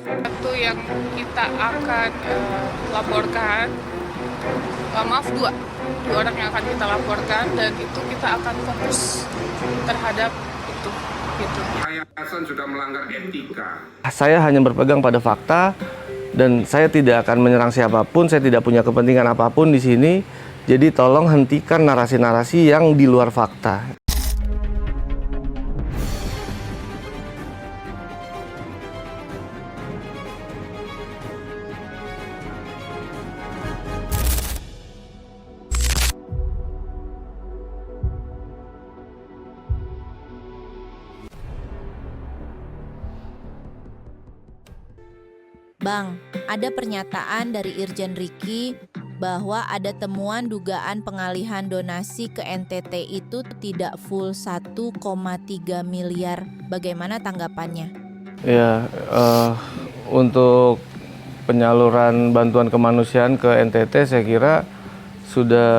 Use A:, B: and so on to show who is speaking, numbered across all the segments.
A: Satu yang kita akan laporkan, maaf dua orang yang akan kita laporkan, dan itu kita akan fokus terhadap itu. Gitu.
B: Yayasan sudah melanggar etika.
C: Saya hanya berpegang pada fakta dan saya tidak akan menyerang siapapun. Saya tidak punya kepentingan apapun di sini. Jadi tolong hentikan narasi-narasi yang di luar fakta.
D: Bang, ada pernyataan dari Irjen Ricky bahwa ada temuan dugaan pengalihan donasi ke NTT itu tidak full 1,3 miliar. Bagaimana tanggapannya?
C: Ya, untuk penyaluran bantuan kemanusiaan ke NTT saya kira sudah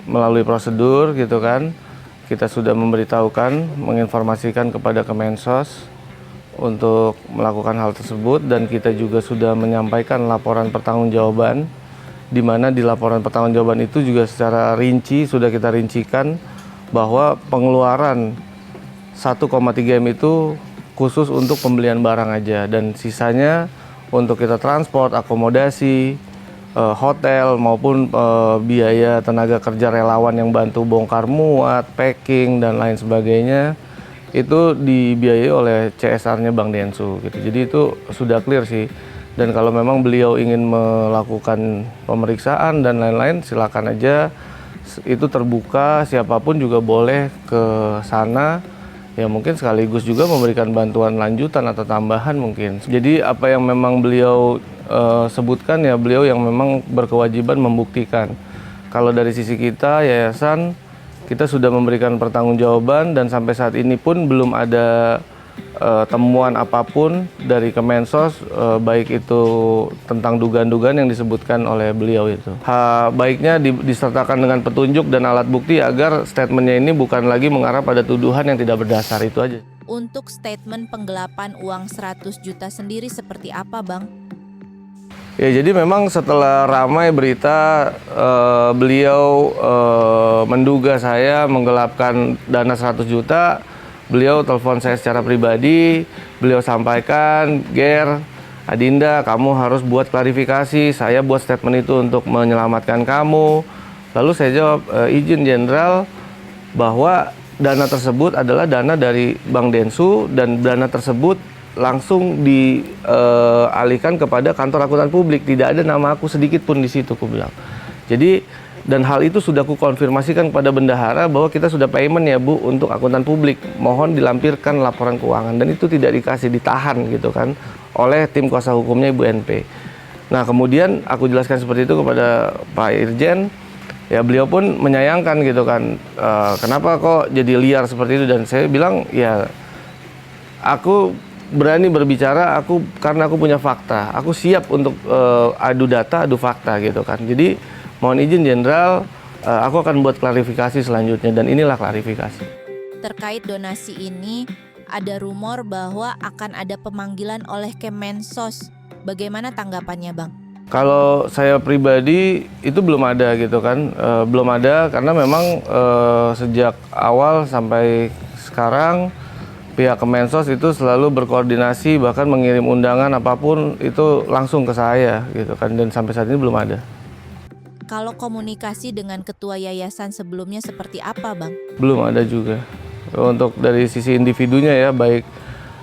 C: melalui prosedur gitu kan. Kita sudah memberitahukan, menginformasikan kepada Kemensos untuk melakukan hal tersebut, dan kita juga sudah menyampaikan laporan pertanggungjawaban, di mana di laporan pertanggungjawaban itu juga secara rinci sudah kita rincikan bahwa pengeluaran 1,3 M itu khusus untuk pembelian barang aja, dan sisanya untuk kita transport, akomodasi, hotel maupun biaya tenaga kerja relawan yang bantu bongkar muat, packing dan lain sebagainya itu dibiayai oleh CSR-nya Bank Densu gitu. Jadi itu sudah clear sih. Dan kalau memang beliau ingin melakukan pemeriksaan dan lain-lain, silakan aja. Itu terbuka, siapapun juga boleh ke sana. Ya mungkin sekaligus juga memberikan bantuan lanjutan atau tambahan mungkin. Jadi apa yang memang beliau sebutkan ya, beliau yang memang berkewajiban membuktikan. Kalau dari sisi kita, yayasan, kita sudah memberikan pertanggungjawaban dan sampai saat ini pun belum ada temuan apapun dari Kemensos, baik itu tentang dugaan-dugaan yang disebutkan oleh beliau itu. Baiknya disertakan dengan petunjuk dan alat bukti agar statementnya ini bukan lagi mengarah pada tuduhan yang tidak berdasar, itu aja.
D: Untuk statement penggelapan uang 100 juta sendiri seperti apa, Bang?
C: Ya, jadi memang setelah ramai berita beliau menduga saya menggelapkan dana 100 juta, beliau telepon saya secara pribadi, beliau sampaikan, "Ger, Adinda, kamu harus buat klarifikasi, saya buat statement itu untuk menyelamatkan kamu." Lalu saya jawab, "Izin Jenderal bahwa dana tersebut adalah dana dari Bank Densu dan dana tersebut langsung dialihkan kepada kantor akuntan publik, tidak ada nama aku sedikit pun di situ," aku bilang. Jadi, dan hal itu sudah aku konfirmasikan kepada bendahara bahwa kita sudah payment ya Bu untuk akuntan publik, mohon dilampirkan laporan keuangan, dan itu tidak dikasih, ditahan gitu kan oleh tim kuasa hukumnya Ibu NP. Nah kemudian aku jelaskan seperti itu kepada Pak Irjen, ya beliau pun menyayangkan gitu kan, kenapa kok jadi liar seperti itu, dan saya bilang ya aku berani berbicara karena aku punya fakta. Aku siap untuk adu data, adu fakta gitu kan. Jadi mohon izin Jenderal, aku akan buat klarifikasi selanjutnya, dan inilah klarifikasi.
D: Terkait donasi ini, ada rumor bahwa akan ada pemanggilan oleh Kemensos. Bagaimana tanggapannya, Bang?
C: Kalau saya pribadi itu belum ada gitu kan, belum ada karena memang sejak awal sampai sekarang pihak Kemensos itu selalu berkoordinasi, bahkan mengirim undangan apapun itu langsung ke saya gitu kan, dan sampai saat ini belum ada.
D: Kalau komunikasi dengan ketua yayasan sebelumnya seperti apa, Bang?
C: Belum ada juga. Untuk dari sisi individunya ya, baik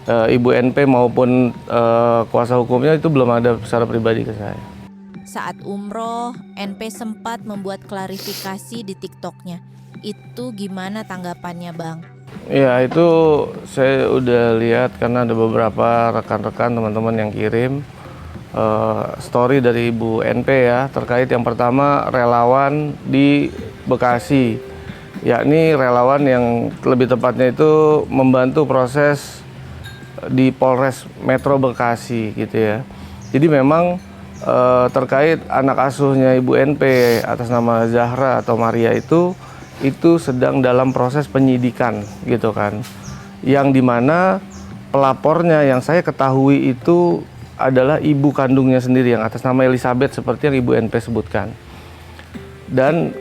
C: Ibu NP maupun kuasa hukumnya itu belum ada secara pribadi ke saya.
D: Saat umroh, NP sempat membuat klarifikasi di TikToknya. Itu gimana tanggapannya, Bang?
C: Ya itu saya udah lihat karena ada beberapa rekan-rekan teman-teman yang kirim story dari Ibu NP ya, terkait yang pertama relawan di Bekasi, yakni relawan yang lebih tepatnya itu membantu proses di Polres Metro Bekasi gitu ya. Jadi memang terkait anak asuhnya Ibu NP atas nama Zahra atau Maria itu itu sedang dalam proses penyidikan gitu kan. Yang dimana pelapornya yang saya ketahui itu adalah ibu kandungnya sendiri yang atas nama Elizabeth seperti yang Ibu NP sebutkan. Dan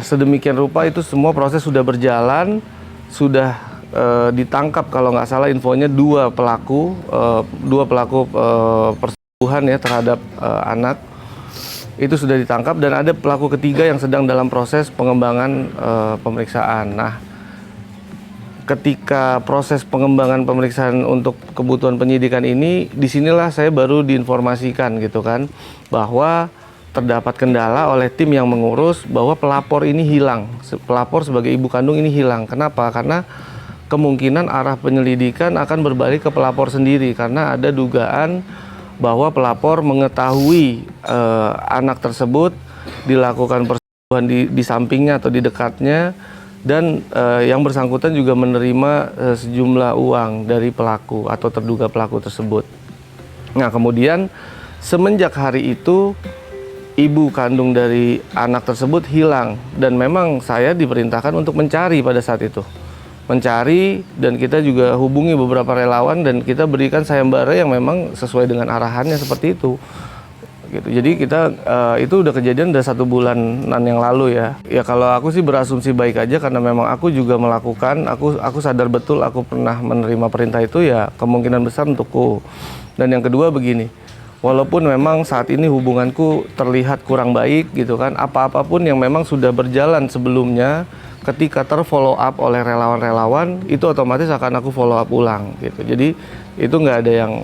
C: sedemikian rupa itu semua proses sudah berjalan, sudah ditangkap kalau nggak salah infonya dua pelaku persetubuhan ya terhadap anak itu sudah ditangkap, dan ada pelaku ketiga yang sedang dalam proses pengembangan pemeriksaan. Nah, ketika proses pengembangan pemeriksaan untuk kebutuhan penyidikan ini, disinilah saya baru diinformasikan gitu kan, bahwa terdapat kendala oleh tim yang mengurus bahwa pelapor ini hilang. Pelapor sebagai ibu kandung ini hilang. Kenapa? Karena kemungkinan arah penyelidikan akan berbalik ke pelapor sendiri, karena ada dugaan bahwa pelapor mengetahui anak tersebut dilakukan persetubuhan di sampingnya atau di dekatnya, dan yang bersangkutan juga menerima sejumlah uang dari pelaku atau terduga pelaku tersebut. Nah, kemudian semenjak hari itu ibu kandung dari anak tersebut hilang, dan memang saya diperintahkan untuk mencari pada saat itu. Mencari, dan kita juga hubungi beberapa relawan dan kita berikan sayembara yang memang sesuai dengan arahannya seperti itu. Gitu. Jadi kita itu udah kejadian udah 1 bulanan yang lalu ya. Ya kalau aku sih berasumsi baik aja, karena memang aku juga melakukan, aku sadar betul aku pernah menerima perintah itu, ya kemungkinan besar untukku. Dan yang kedua begini, walaupun memang saat ini hubunganku terlihat kurang baik gitu kan, apapun yang memang sudah berjalan sebelumnya, ketika terfollow up oleh relawan-relawan itu otomatis akan aku follow up ulang gitu. Jadi itu nggak ada yang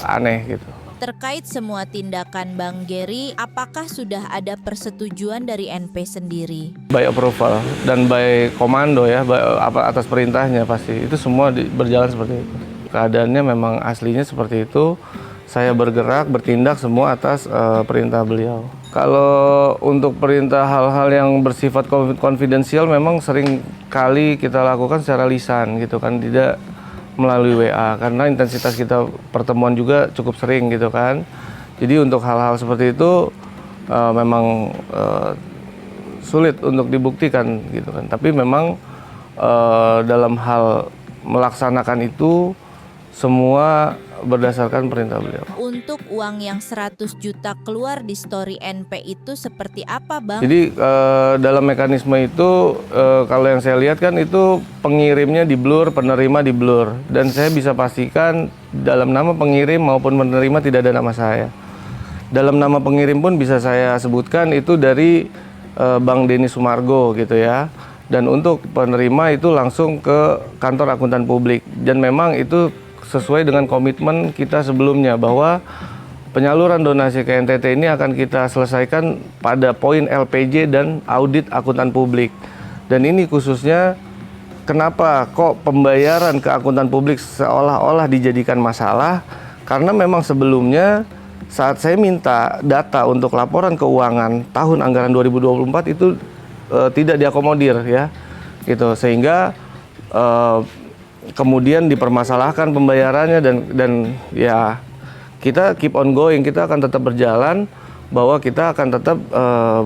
C: aneh gitu.
D: Terkait semua tindakan Bang Gary, apakah sudah ada persetujuan dari NP sendiri?
C: By approval dan by komando ya, atas perintahnya pasti. Itu semua berjalan seperti itu. Keadaannya memang aslinya seperti itu. Saya bergerak, bertindak semua atas perintah beliau. Kalau untuk perintah hal-hal yang bersifat konfidensial memang sering kali kita lakukan secara lisan gitu kan, tidak melalui WA, karena intensitas kita pertemuan juga cukup sering gitu kan. Jadi untuk hal-hal seperti itu memang sulit untuk dibuktikan gitu kan. Tapi memang dalam hal melaksanakan itu semua berdasarkan perintah beliau.
D: Untuk uang yang 100 juta keluar di story NP itu seperti apa, Bang?
C: Jadi dalam mekanisme itu kalau yang saya lihat kan itu pengirimnya di blur, penerima di blur, dan saya bisa pastikan dalam nama pengirim maupun penerima tidak ada nama saya. Dalam nama pengirim pun bisa saya sebutkan itu dari Bang Denny Sumargo gitu ya. Dan untuk penerima itu langsung ke kantor akuntan publik, dan memang itu sesuai dengan komitmen kita sebelumnya bahwa penyaluran donasi ke NTT ini akan kita selesaikan pada poin LPJ dan audit akuntan publik. Dan ini khususnya kenapa kok pembayaran ke akuntan publik seolah-olah dijadikan masalah, karena memang sebelumnya saat saya minta data untuk laporan keuangan tahun anggaran 2024 itu tidak diakomodir ya gitu, sehingga kemudian dipermasalahkan pembayarannya, dan ya kita keep on going, kita akan tetap berjalan, bahwa kita akan tetap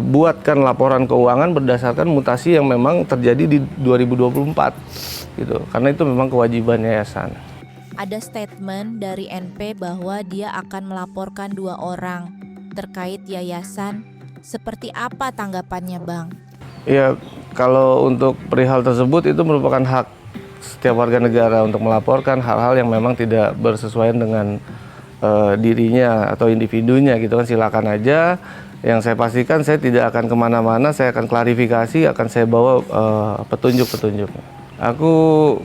C: buatkan laporan keuangan berdasarkan mutasi yang memang terjadi di 2024 gitu, karena itu memang kewajiban yayasan.
D: Ada statement dari NP bahwa dia akan melaporkan 2 orang terkait yayasan. Seperti apa tanggapannya, Bang?
C: Ya, kalau untuk perihal tersebut itu merupakan hak setiap warga negara untuk melaporkan hal-hal yang memang tidak bersesuaian dengan dirinya atau individunya gitu kan, silakan aja. Yang saya pastikan saya tidak akan kemana-mana, saya akan klarifikasi, akan saya bawa petunjuk-petunjuk. Aku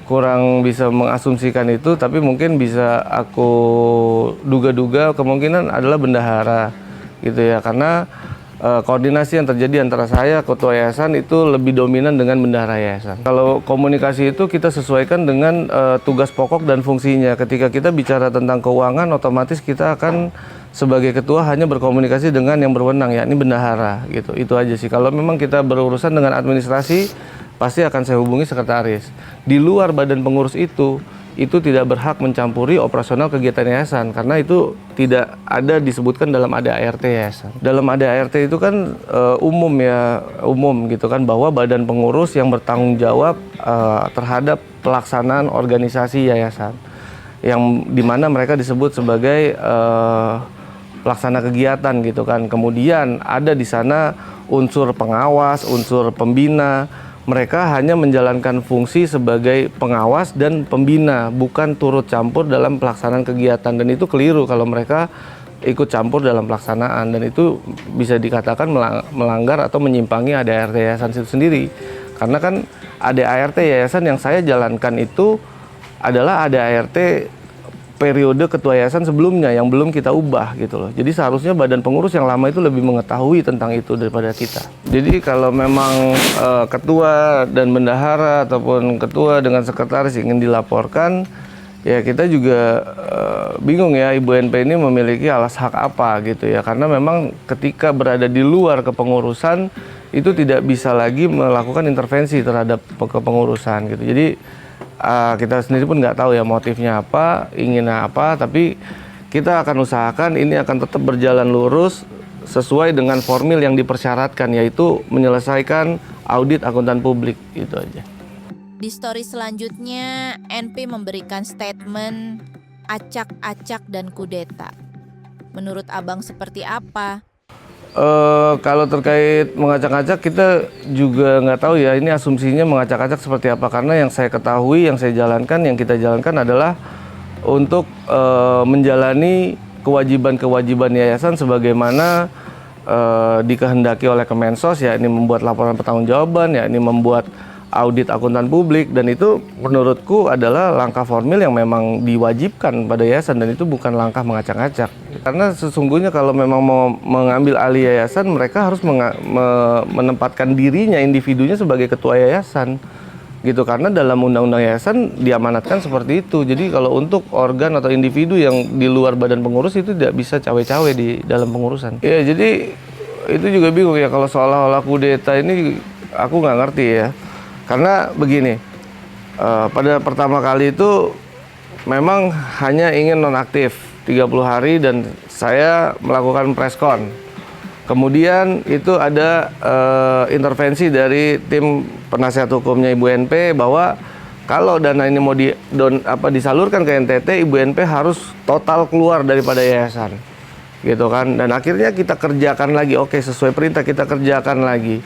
C: kurang bisa mengasumsikan itu, tapi mungkin bisa aku duga-duga kemungkinan adalah bendahara gitu ya, karena koordinasi yang terjadi antara saya, ketua yayasan itu lebih dominan dengan bendahara yayasan. Kalau komunikasi itu kita sesuaikan dengan tugas pokok dan fungsinya. Ketika kita bicara tentang keuangan, otomatis kita akan sebagai ketua hanya berkomunikasi dengan yang berwenang, yakni bendahara gitu. Itu aja sih. Kalau memang kita berurusan dengan administrasi, pasti akan saya hubungi sekretaris. Di luar badan pengurus itu itu tidak berhak mencampuri operasional kegiatan yayasan karena itu tidak ada disebutkan dalam ADART yayasan. Dalam ADART itu kan umum gitu kan, bahwa badan pengurus yang bertanggung jawab terhadap pelaksanaan organisasi yayasan, yang dimana mereka disebut sebagai pelaksana kegiatan gitu kan. Kemudian ada di sana unsur pengawas, unsur pembina. Mereka hanya menjalankan fungsi sebagai pengawas dan pembina, bukan turut campur dalam pelaksanaan kegiatan. Dan itu keliru kalau mereka ikut campur dalam pelaksanaan, dan itu bisa dikatakan melanggar atau menyimpangi ADART yayasan itu sendiri. Karena kan ADART yayasan yang saya jalankan itu adalah ADART periode ketua yayasan sebelumnya yang belum kita ubah gitu loh. Jadi seharusnya badan pengurus yang lama itu lebih mengetahui tentang itu daripada kita. Jadi kalau memang ketua dan bendahara ataupun ketua dengan sekretaris ingin dilaporkan, ya kita juga bingung ya, Ibu NP ini memiliki alas hak apa gitu ya. Karena memang ketika berada di luar kepengurusan itu tidak bisa lagi melakukan intervensi terhadap kepengurusan gitu. Jadi kita sendiri pun nggak tahu ya motifnya apa, inginnya apa, tapi kita akan usahakan ini akan tetap berjalan lurus sesuai dengan formil yang dipersyaratkan, yaitu menyelesaikan audit akuntan publik, itu aja.
D: Di story selanjutnya, NP memberikan statement acak-acak dan kudeta. Menurut Abang seperti apa?
C: Kalau terkait mengacak-acak, kita juga nggak tahu ya ini asumsinya mengacak-acak seperti apa, karena yang saya ketahui, yang saya jalankan, yang kita jalankan adalah untuk menjalani kewajiban-kewajiban yayasan sebagaimana dikehendaki oleh Kemensos, ya ini membuat laporan pertanggungjawaban, ya ini membuat audit akuntan publik, dan itu menurutku adalah langkah formil yang memang diwajibkan pada yayasan, dan itu bukan langkah mengacak-acak. Karena sesungguhnya kalau memang mau mengambil alih yayasan, mereka harus menempatkan dirinya, individunya sebagai ketua yayasan gitu, karena dalam undang-undang yayasan diamanatkan seperti itu. Jadi kalau untuk organ atau individu yang di luar badan pengurus itu tidak bisa cawe-cawe di dalam pengurusan. Ya jadi itu juga bingung ya kalau seolah-olah kudeta ini, aku nggak ngerti ya. Karena begini, pada pertama kali itu memang hanya ingin nonaktif 30 hari dan saya melakukan preskon. Kemudian itu ada intervensi dari tim penasihat hukumnya Ibu NP bahwa kalau dana ini mau disalurkan ke NTT, Ibu NP harus total keluar daripada yayasan. Gitu kan. Dan akhirnya kita kerjakan lagi, oke sesuai perintah kita kerjakan lagi.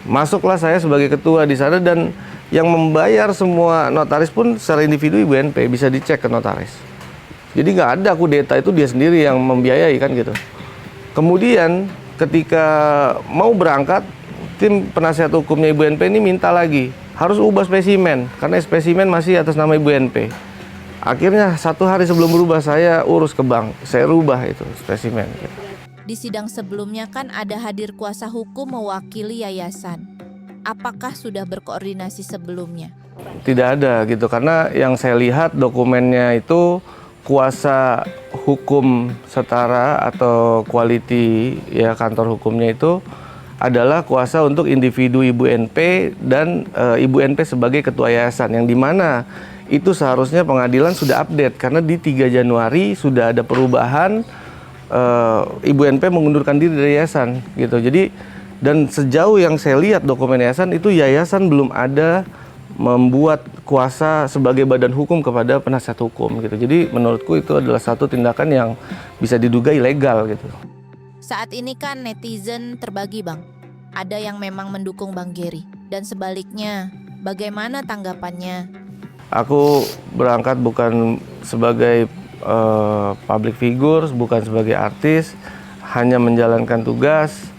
C: Masuklah saya sebagai ketua di sana, dan yang membayar semua notaris pun secara individu Ibu NP, bisa dicek ke notaris. Jadi nggak ada kudeta, itu dia sendiri yang membiayai kan gitu. Kemudian ketika mau berangkat, tim penasihat hukumnya Ibu NP ini minta lagi harus ubah spesimen karena spesimen masih atas nama Ibu NP. Akhirnya 1 hari sebelum berubah saya urus ke bank, saya rubah itu spesimen.
D: Di sidang sebelumnya kan ada hadir kuasa hukum mewakili yayasan. Apakah sudah berkoordinasi sebelumnya?
C: Tidak ada gitu, karena yang saya lihat dokumennya itu kuasa hukum setara atau quality ya, kantor hukumnya itu adalah kuasa untuk individu Ibu NP dan Ibu NP sebagai ketua yayasan, yang dimana itu seharusnya pengadilan sudah update karena di 3 Januari sudah ada perubahan. Ibu NP mengundurkan diri dari yayasan gitu. Jadi dan sejauh yang saya lihat dokumen yayasan itu, yayasan belum ada membuat kuasa sebagai badan hukum kepada penasihat hukum gitu. Jadi menurutku itu adalah satu tindakan yang bisa diduga ilegal gitu.
D: Saat ini kan netizen terbagi Bang. Ada yang memang mendukung Bang Gary dan sebaliknya. Bagaimana tanggapannya?
C: Aku berangkat bukan sebagai public figure, bukan sebagai artis, hanya menjalankan tugas,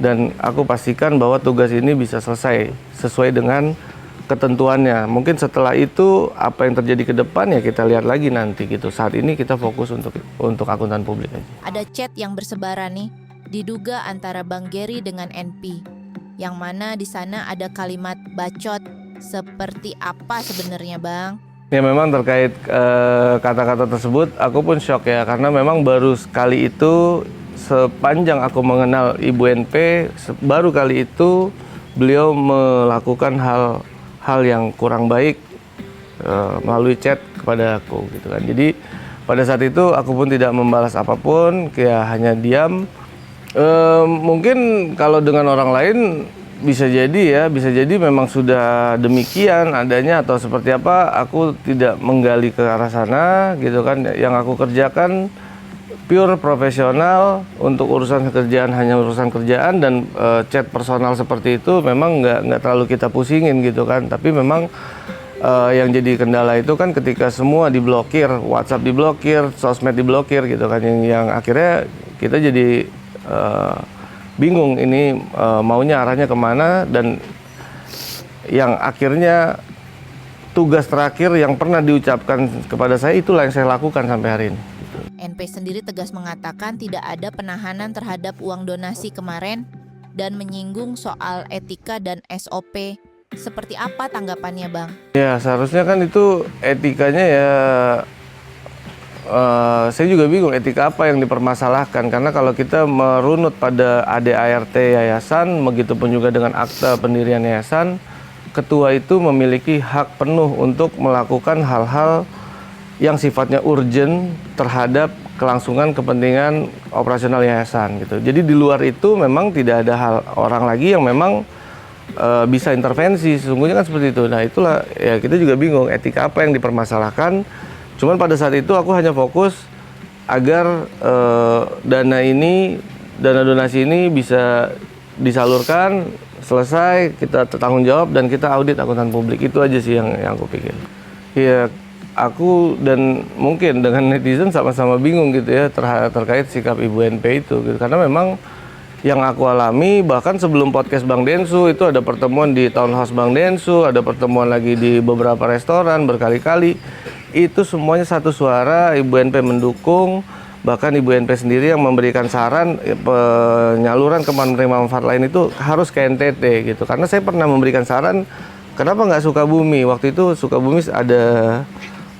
C: dan aku pastikan bahwa tugas ini bisa selesai sesuai dengan ketentuannya. Mungkin setelah itu apa yang terjadi ke depan ya kita lihat lagi nanti gitu. Saat ini kita fokus untuk akuntan publik aja.
D: Ada chat yang bersebaran nih, diduga antara Bang Gary dengan NP, yang mana di sana ada kalimat bacot. Seperti apa sebenarnya Bang?
C: Ya memang terkait kata-kata tersebut aku pun shock ya, karena memang baru sekali itu sepanjang aku mengenal Ibu NP, baru kali itu beliau melakukan hal yang kurang baik melalui chat kepada aku gitu kan. Jadi pada saat itu aku pun tidak membalas apapun, ya hanya diam. Mungkin kalau dengan orang lain bisa jadi memang sudah demikian adanya atau seperti apa, aku tidak menggali ke arah sana gitu kan. Yang aku kerjakan pure profesional, untuk urusan kerjaan hanya urusan kerjaan, dan chat personal seperti itu memang nggak terlalu kita pusingin gitu kan. Tapi memang yang jadi kendala itu kan ketika semua diblokir, WhatsApp diblokir, sosmed diblokir gitu kan, yang akhirnya kita jadi bingung ini maunya arahnya kemana. Dan yang akhirnya tugas terakhir yang pernah diucapkan kepada saya, itulah yang saya lakukan sampai hari ini.
D: NP sendiri tegas mengatakan tidak ada penahanan terhadap uang donasi kemarin dan menyinggung soal etika dan SOP. Seperti apa tanggapannya, Bang?
C: Ya, seharusnya kan itu etikanya ya, saya juga bingung etika apa yang dipermasalahkan. Karena kalau kita merunut pada ADART yayasan, begitupun juga dengan akta pendirian yayasan, ketua itu memiliki hak penuh untuk melakukan hal-hal yang sifatnya urgent terhadap kelangsungan kepentingan operasional yayasan gitu. Jadi di luar itu memang tidak ada orang lagi yang memang bisa intervensi, sesungguhnya kan seperti itu. Nah itulah ya, kita juga bingung etika apa yang dipermasalahkan. Cuman pada saat itu aku hanya fokus agar dana donasi ini bisa disalurkan, selesai, kita tanggung jawab, dan kita audit akuntan publik. Itu aja sih yang aku pikir. Ya, aku dan mungkin dengan netizen sama-sama bingung gitu ya terkait sikap Ibu NP itu gitu. Karena memang yang aku alami, bahkan sebelum podcast Bang Densu itu ada pertemuan di Townhouse Bang Densu, ada pertemuan lagi di beberapa restoran berkali-kali. Itu semuanya satu suara, Ibu NP mendukung. Bahkan Ibu NP sendiri yang memberikan saran penyaluran ke penerima manfaat lain itu harus ke NTT gitu. Karena saya pernah memberikan saran, kenapa nggak Sukabumi? Waktu itu Sukabumi ada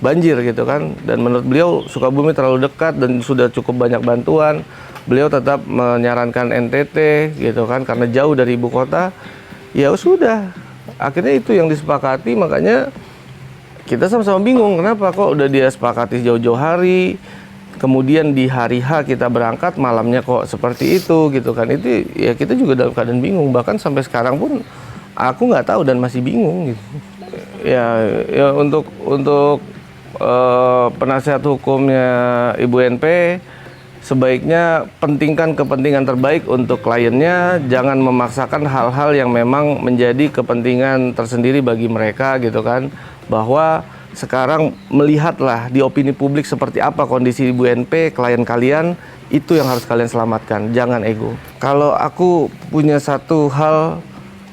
C: banjir gitu kan, dan menurut beliau Sukabumi terlalu dekat dan sudah cukup banyak bantuan. Beliau tetap menyarankan NTT gitu kan, karena jauh dari ibu kota. Ya sudah, akhirnya itu yang disepakati. Makanya kita sama-sama bingung kenapa kok udah dia sepakati jauh-jauh hari, kemudian di hari H kita berangkat, malamnya kok seperti itu gitu kan. Itu ya kita juga dalam keadaan bingung. Bahkan sampai sekarang pun aku nggak tahu dan masih bingung gitu. Ya untuk penasihat hukumnya Ibu NP, sebaiknya pentingkan kepentingan terbaik untuk kliennya, jangan memaksakan hal-hal yang memang menjadi kepentingan tersendiri bagi mereka gitu kan. Bahwa sekarang melihatlah di opini publik seperti apa kondisi Ibu NP, klien kalian, itu yang harus kalian selamatkan, jangan ego. Kalau aku punya satu hal,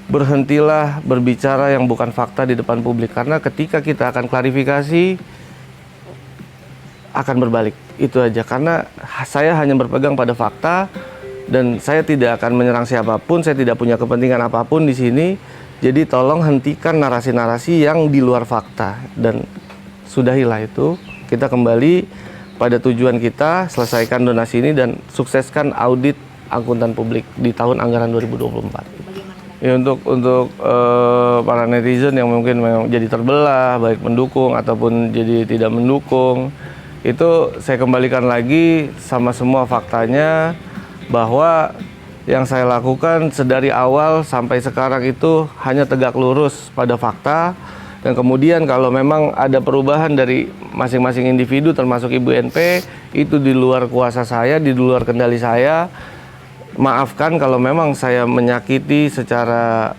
C: berhentilah berbicara yang bukan fakta di depan publik, karena ketika kita akan klarifikasi akan berbalik, itu aja. Karena saya hanya berpegang pada fakta dan saya tidak akan menyerang siapapun, saya tidak punya kepentingan apapun di sini. Jadi tolong hentikan narasi-narasi yang di luar fakta dan sudahilah itu. Kita kembali pada tujuan kita, selesaikan donasi ini dan sukseskan audit akuntan publik di tahun anggaran 2024. Ya, untuk para netizen yang mungkin memang jadi terbelah, baik mendukung ataupun jadi tidak mendukung, itu saya kembalikan lagi sama semua faktanya, bahwa yang saya lakukan sedari awal sampai sekarang itu hanya tegak lurus pada fakta. Dan kemudian kalau memang ada perubahan dari masing-masing individu termasuk Ibu NP, itu di luar kuasa saya, di luar kendali saya. Maafkan kalau memang saya menyakiti secara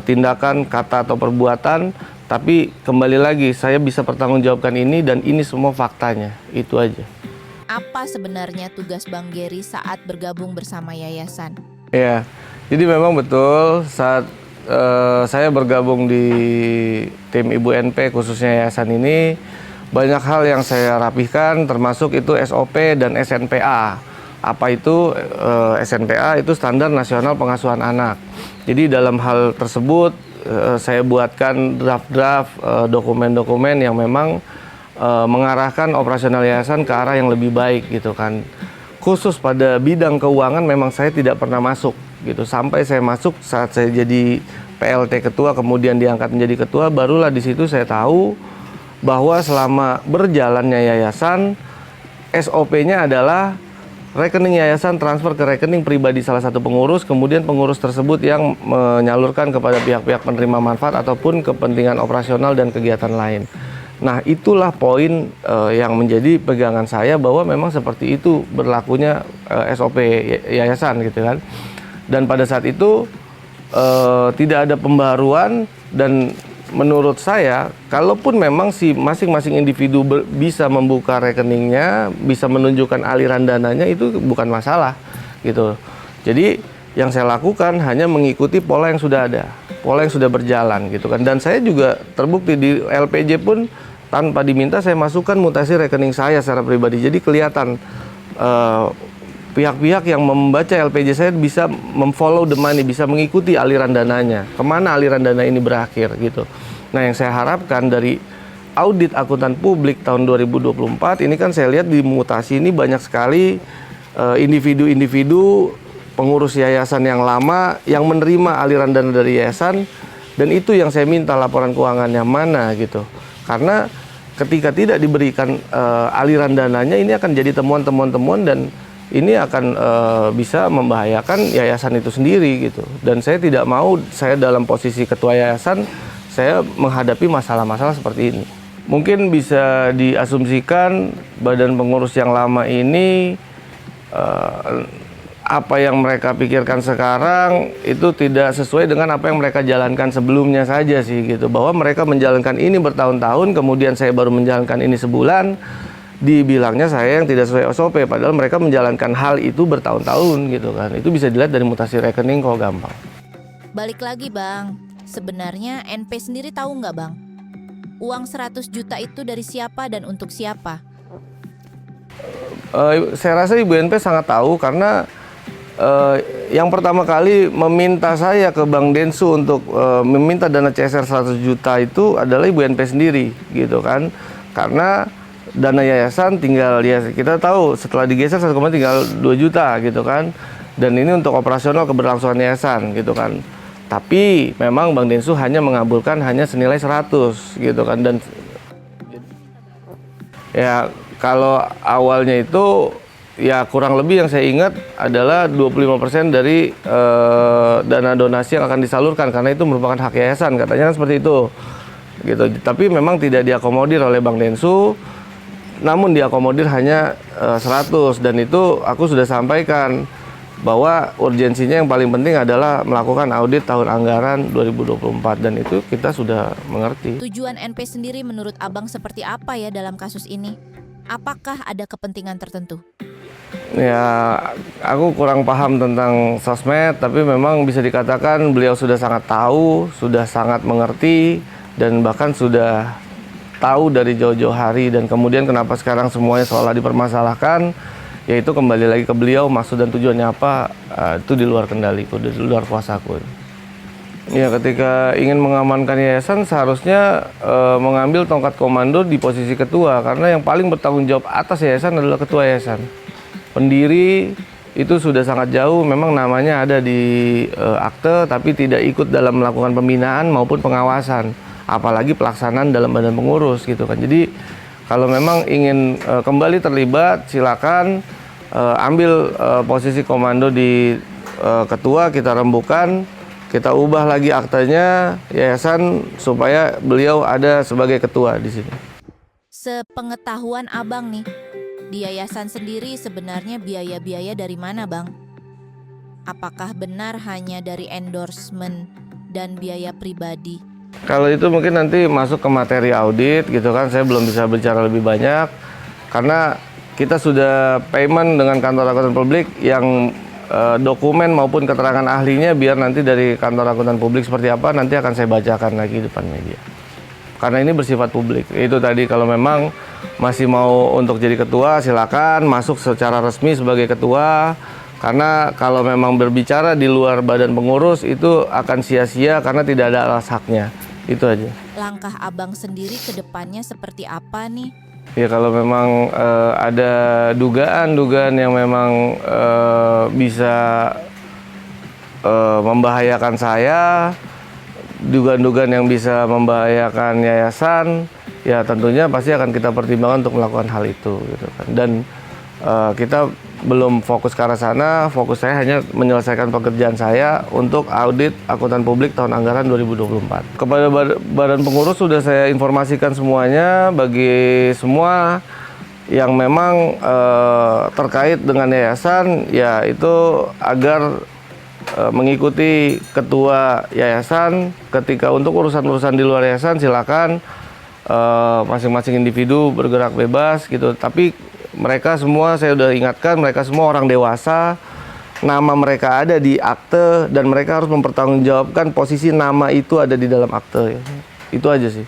C: tindakan, kata atau perbuatan. Tapi kembali lagi, saya bisa pertanggungjawabkan ini dan ini semua faktanya, itu aja.
D: Apa sebenarnya tugas Bang Gary saat bergabung bersama yayasan?
C: Ya, jadi memang betul saat saya bergabung di tim Ibu NP khususnya yayasan ini, banyak hal yang saya rapihkan, termasuk itu SOP dan SNPA. Apa itu SNPA? Itu Standar Nasional Pengasuhan Anak. Jadi dalam hal tersebut saya buatkan draft-draft dokumen-dokumen yang memang mengarahkan operasional yayasan ke arah yang lebih baik gitu kan. Khusus pada bidang keuangan memang saya tidak pernah masuk gitu. Sampai saya masuk saat saya jadi PLT ketua, kemudian diangkat menjadi ketua, barulah di situ saya tahu bahwa selama berjalannya yayasan, SOP-nya adalah rekening yayasan transfer ke rekening pribadi salah satu pengurus, kemudian pengurus tersebut yang menyalurkan kepada pihak-pihak penerima manfaat ataupun kepentingan operasional dan kegiatan lain. Nah, itulah poin yang menjadi pegangan saya bahwa memang seperti itu berlakunya SOP yayasan gitu kan. Dan pada saat itu tidak ada pembaruan, dan menurut saya, kalaupun memang si masing-masing individu bisa membuka rekeningnya, bisa menunjukkan aliran dananya, itu bukan masalah gitu. Jadi yang saya lakukan hanya mengikuti pola yang sudah ada, pola yang sudah berjalan gitu kan. Dan saya juga terbukti di LPJ pun tanpa diminta saya masukkan mutasi rekening saya secara pribadi. Jadi kelihatan pihak-pihak yang membaca LPJ saya bisa memfollow the money, bisa mengikuti aliran dananya, kemana aliran dana ini berakhir gitu. Nah, yang saya harapkan dari audit akuntan publik tahun 2024 ini kan saya lihat di mutasi ini banyak sekali individu-individu pengurus yayasan yang lama yang menerima aliran dana dari yayasan, dan itu yang saya minta laporan keuangannya mana gitu. Karena ketika tidak diberikan aliran dananya, ini akan jadi temuan-temuan dan ini akan bisa membahayakan yayasan itu sendiri gitu. Dan saya tidak mau saya dalam posisi ketua yayasan saya menghadapi masalah-masalah seperti ini. Mungkin bisa diasumsikan badan pengurus yang lama ini apa yang mereka pikirkan sekarang itu tidak sesuai dengan apa yang mereka jalankan sebelumnya saja sih gitu. Bahwa mereka menjalankan ini bertahun-tahun, kemudian saya baru menjalankan ini sebulan, dibilangnya saya yang tidak sesuai SOP, padahal mereka menjalankan hal itu bertahun-tahun gitu kan. Itu bisa dilihat dari mutasi rekening kok gampang.
D: Balik lagi Bang, sebenarnya NP sendiri tahu nggak Bang? Uang 100 juta itu dari siapa dan untuk siapa?
C: Saya rasa Ibu NP sangat tahu karena yang pertama kali meminta saya ke Bank Densu untuk meminta dana CSR 100 juta itu adalah Ibu NP sendiri gitu kan. Karena dana yayasan tinggal ya kita tahu setelah digeser 1, tinggal 2 juta gitu kan. Dan ini untuk operasional keberlangsungan yayasan gitu kan. Tapi memang Bank Densu hanya mengabulkan hanya senilai 100 gitu kan. Dan ya kalau awalnya itu ya kurang lebih yang saya ingat adalah 25% dari dana donasi yang akan disalurkan karena itu merupakan hak yayasan, katanya kan seperti itu gitu. Tapi memang tidak diakomodir oleh Bank Densu, namun diakomodir hanya 100, dan itu aku sudah sampaikan bahwa urgensinya yang paling penting adalah melakukan audit tahun anggaran 2024, dan itu kita sudah mengerti.
D: Tujuan NP sendiri menurut Abang seperti apa ya dalam kasus ini? Apakah ada kepentingan tertentu?
C: Ya, aku kurang paham tentang sosmed, tapi memang bisa dikatakan beliau sudah sangat tahu, sudah sangat mengerti, dan bahkan sudah tahu dari jauh-jauh hari. Dan kemudian kenapa sekarang semuanya seolah dipermasalahkan, yaitu kembali lagi ke beliau, maksud dan tujuannya apa, itu di luar kendaliku, di luar kuasaku. Ya, ketika ingin mengamankan yayasan seharusnya mengambil tongkat komando di posisi ketua, karena yang paling bertanggung jawab atas yayasan adalah ketua yayasan. Pendiri itu sudah sangat jauh, memang namanya ada di akte, tapi tidak ikut dalam melakukan pembinaan maupun pengawasan, apalagi pelaksanaan dalam badan pengurus gitu kan. Jadi kalau memang ingin kembali terlibat, silakan ambil posisi komando di ketua, kita rembukan, kita ubah lagi aktenya yayasan supaya beliau ada sebagai ketua di sini.
D: Sepengetahuan Abang nih, di yayasan sendiri sebenarnya biaya-biaya dari mana Bang? Apakah benar hanya dari endorsement dan biaya pribadi?
C: Kalau itu mungkin nanti masuk ke materi audit gitu kan, saya belum bisa bicara lebih banyak karena kita sudah payment dengan kantor akuntan publik yang dokumen maupun keterangan ahlinya biar nanti dari kantor akuntan publik seperti apa nanti akan saya bacakan lagi di depan media. Karena ini bersifat publik. Itu tadi kalau memang masih mau untuk jadi ketua silakan masuk secara resmi sebagai ketua. Karena kalau memang berbicara di luar badan pengurus itu akan sia-sia karena tidak ada alas haknya. Itu aja.
D: Langkah Abang sendiri ke depannya seperti apa nih?
C: Ya kalau memang ada dugaan-dugaan yang memang bisa membahayakan saya, dugaan-dugaan yang bisa membahayakan yayasan, ya tentunya pasti akan kita pertimbangkan untuk melakukan hal itu gitu kan. Dan kita belum fokus ke arah sana, fokus saya hanya menyelesaikan pekerjaan saya untuk audit akuntan publik tahun anggaran 2024. Kepada badan pengurus sudah saya informasikan semuanya bagi semua yang memang terkait dengan yayasan, ya itu agar mengikuti ketua yayasan. Ketika untuk urusan-urusan di luar yayasan silakan masing-masing individu bergerak bebas gitu. Tapi mereka semua saya udah ingatkan, mereka semua orang dewasa, nama mereka ada di akte dan mereka harus mempertanggungjawabkan posisi nama itu ada di dalam akte ya. Itu aja sih.